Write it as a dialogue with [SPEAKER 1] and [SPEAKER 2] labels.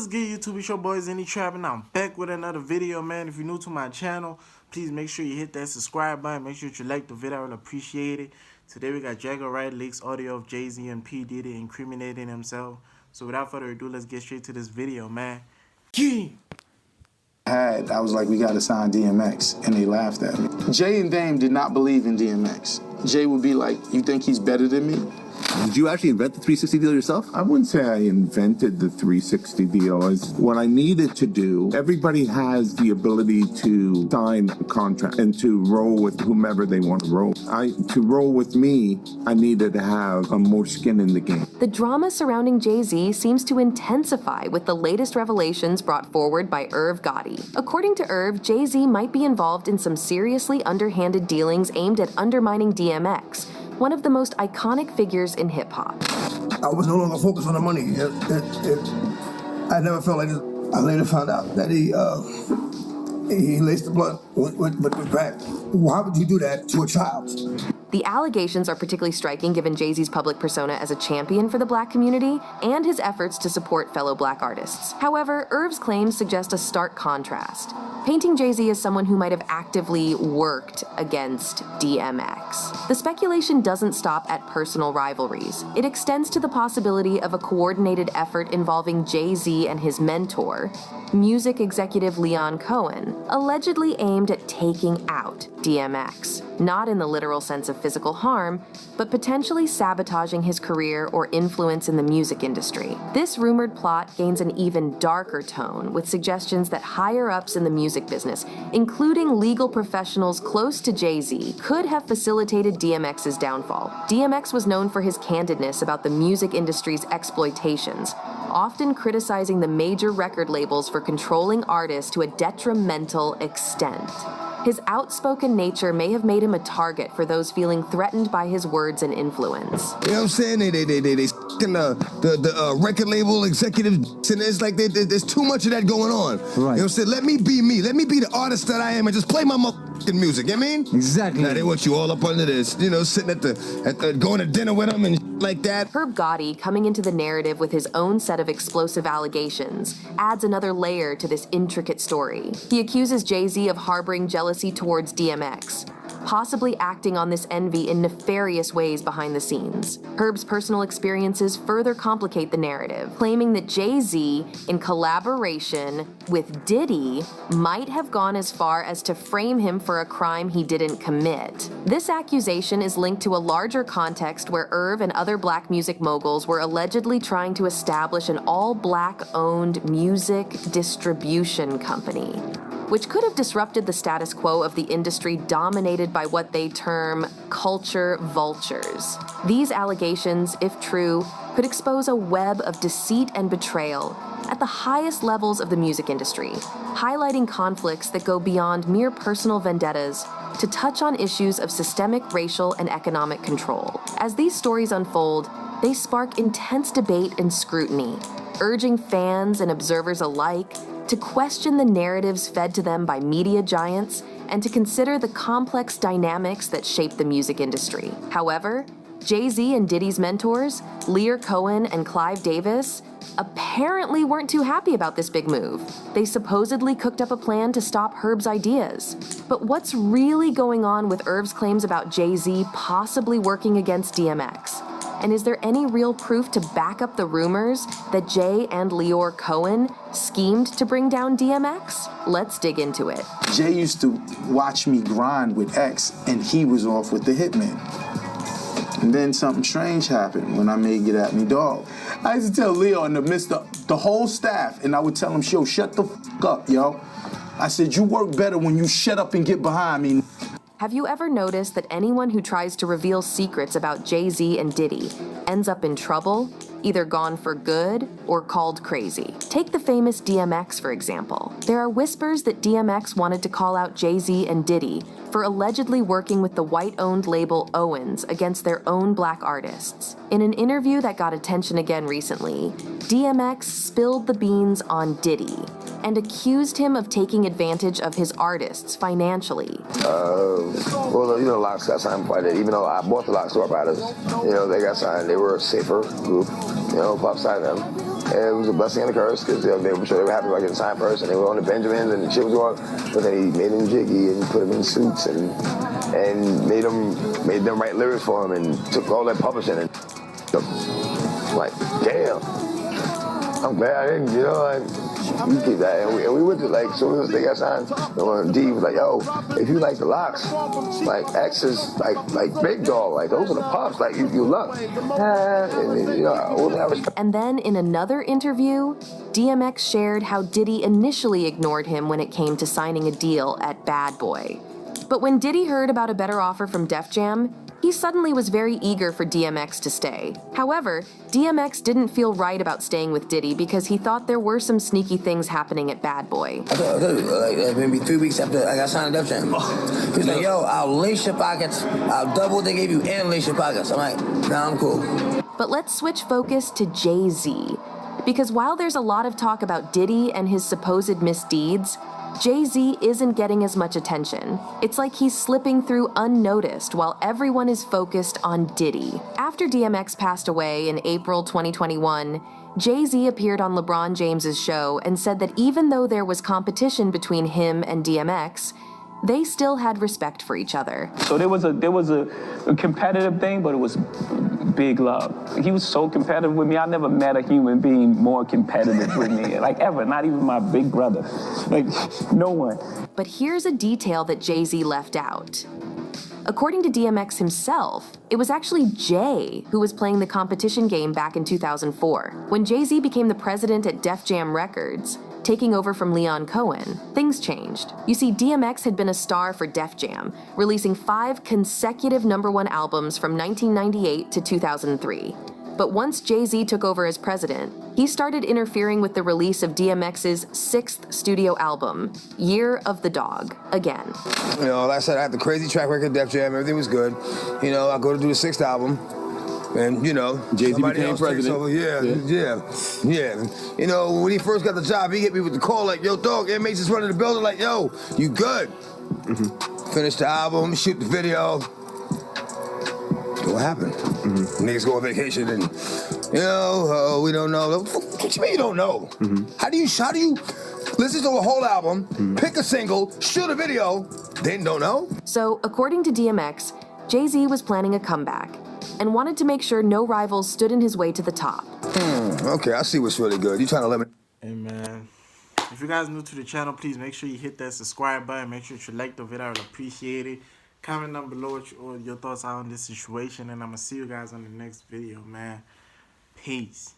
[SPEAKER 1] What's good, YouTube? It's your boy Xenny and I'm back with another video, man. If you're new to my channel, please make sure you hit that subscribe button. Make sure you like the video. I will appreciate it. Today we got Jaguar Wright leaks audio of Jay-Z and P. Diddy incriminating himself. So without further ado, let's get straight to this video, man.
[SPEAKER 2] I was like, we got to sign DMX, and they laughed at me. Jay and Dame did not believe in DMX. Jay would be like, you think he's better than me?
[SPEAKER 3] Did you actually invent the 360 deal yourself?
[SPEAKER 4] I wouldn't say I invented the 360 deal. It's what I needed to do. Everybody has the ability to sign a contract and to roll with whomever they want to roll. To roll with me, I needed to have more skin in the game.
[SPEAKER 5] The drama surrounding Jay-Z seems to intensify with the latest revelations brought forward by Gotti. According to Jay-Z might be involved in some seriously underhanded dealings aimed at undermining DMX, one of the most iconic figures in hip-hop.
[SPEAKER 6] I was no longer focused on the money. I never felt like this. I later found out that he laced the blunt with crack. Why would you do that to a child?
[SPEAKER 5] The allegations are particularly striking given Jay-Z's public persona as a champion for the black community and his efforts to support fellow black artists. However, Irv's claims suggest a stark contrast, painting Jay-Z as someone who might have actively worked against DMX. The speculation doesn't stop at personal rivalries. It extends to the possibility of a coordinated effort involving Jay-Z and his mentor, music executive Leon Cohen, allegedly aimed at taking out DMX, not in the literal sense of physical harm, but potentially sabotaging his career or influence in the music industry. This rumored plot gains an even darker tone, with suggestions that higher-ups in the music business, including legal professionals close to Jay-Z, could have facilitated DMX's downfall. DMX was known for his candidness about the music industry's exploitations, often criticizing the major record labels for controlling artists to a detrimental extent. His outspoken nature may have made him a target for those feeling threatened by his words and influence.
[SPEAKER 6] You know what I'm saying? They the record label executives, and it's like there's too much of that going on.
[SPEAKER 3] Right.
[SPEAKER 6] You know what I'm saying? Let me be me. Let me be the artist that I am and just play my music. You know what I mean?
[SPEAKER 3] Exactly.
[SPEAKER 6] Now they want you all up under this, you know, sitting going to dinner with them and like that.
[SPEAKER 5] Gotti, coming into the narrative with his own set of explosive allegations, adds another layer to this intricate story. He accuses Jay-Z of harboring jealousy towards DMX, possibly acting on this envy in nefarious ways behind the scenes. Herb's personal experiences further complicate the narrative, claiming that Jay-Z, in collaboration with Diddy, might have gone as far as to frame him for a crime he didn't commit. This accusation is linked to a larger context where Irv and other black music moguls were allegedly trying to establish an all-black-owned music distribution company, which could have disrupted the status quo of the industry dominated by what they term culture vultures. These allegations, if true, could expose a web of deceit and betrayal at the highest levels of the music industry, highlighting conflicts that go beyond mere personal vendettas to touch on issues of systemic racial and economic control. As these stories unfold, they spark intense debate and scrutiny, urging fans and observers alike to question the narratives fed to them by media giants and to consider the complex dynamics that shape the music industry. However, Jay-Z and Diddy's mentors, Leon Cohen and Clive Davis, apparently weren't too happy about this big move. They supposedly cooked up a plan to stop Herb's ideas. But what's really going on with Irv's claims about Jay-Z possibly working against DMX? And is there any real proof to back up the rumors that Jay and Leon Cohen schemed to bring down DMX? Let's dig into it.
[SPEAKER 2] Jay used to watch me grind with X, and he was off with the Hitman. And then something strange happened when I made Get At Me Dog. I used to tell Leo in the midst of the whole staff, and I would tell him, yo, shut the f up, yo. I said, you work better when you shut up and get behind me.
[SPEAKER 5] Have you ever noticed that anyone who tries to reveal secrets about Jay-Z and Diddy ends up in trouble, either gone for good or called crazy? Take the famous DMX, for example. There are whispers that DMX wanted to call out Jay-Z and Diddy for allegedly working with the white-owned label Owens against their own black artists. In an interview that got attention again recently, DMX spilled the beans on Diddy, and accused him of taking advantage of his artists financially.
[SPEAKER 7] Well, you know, the Locks got signed by that. Even though I bought the Locks to our riders, you know, they got signed. They were a safer group. You know, Pop signed them. And it was a blessing and a curse because they were sure they were happy about getting signed first, and they were on the Benjamins and the shit was going. But then he made them jiggy and put them in suits and made them write lyrics for him and took all that publishing and like, damn. I'm glad I didn't, you know, like, you keep that. And we went to, like, as soon as they got signed, D was like, yo, if you like the Locks, like, X is, like Big Dog, like, those are the Pops, like, you love. And, you know, I always have respect.
[SPEAKER 5] And then in another interview, DMX shared how Diddy initially ignored him when it came to signing a deal at Bad Boy. But when Diddy heard about a better offer from Def Jam, he suddenly was very eager for DMX to stay. However, DMX didn't feel right about staying with Diddy because he thought there were some sneaky things happening at Bad Boy.
[SPEAKER 8] I told you, like maybe 3 weeks after I got signed to Def Jam. He's like, yo, I'll lace your pockets. I'll double what they gave you and lace your pockets. I'm like, nah, I'm cool.
[SPEAKER 5] But let's switch focus to Jay-Z. Because while there's a lot of talk about Diddy and his supposed misdeeds, Jay-Z isn't getting as much attention. It's like he's slipping through unnoticed while everyone is focused on Diddy. After DMX passed away in April 2021, Jay-Z appeared on LeBron James's show and said that even though there was competition between him and DMX, they still had respect for each other.
[SPEAKER 9] So there was a competitive thing, but it was big love. He was so competitive with me. I never met a human being more competitive with me, like ever, not even my big brother. Like, no one.
[SPEAKER 5] But here's a detail that Jay-Z left out. According to DMX himself, it was actually Jay who was playing the competition game back in 2004. When Jay-Z became the president at Def Jam Records, taking over from Leon Cohen, things changed. You see, DMX had been a star for Def Jam, releasing 5 consecutive #1 albums from 1998 to 2003. But once Jay-Z took over as president, he started interfering with the release of DMX's 6th studio album, Year of the Dog, again.
[SPEAKER 8] You know, like I said, I had the crazy track record at Def Jam. Everything was good. You know, I go to do the 6th album. And, you know,
[SPEAKER 3] Jay-Z became president.
[SPEAKER 8] Yeah. You know, when he first got the job, he hit me with the call like, yo, dog, MH is running the building. Like, yo, you good? Finish the album, shoot the video. What happened? Niggas go on vacation and, you know, we don't know. What you mean you don't know? How do you listen to a whole album, pick a single, shoot a video, then don't know?
[SPEAKER 5] So, according to DMX, Jay-Z was planning a comeback and wanted to make sure no rivals stood in his way to the top.
[SPEAKER 8] Okay, I see what's really good. You trying to limit?
[SPEAKER 1] Hey, man. If you guys are new to the channel, please make sure you hit that subscribe button. Make sure you like the video. I would appreciate it. Comment down below what your thoughts are on this situation. And I'm going to see you guys on the next video, man. Peace.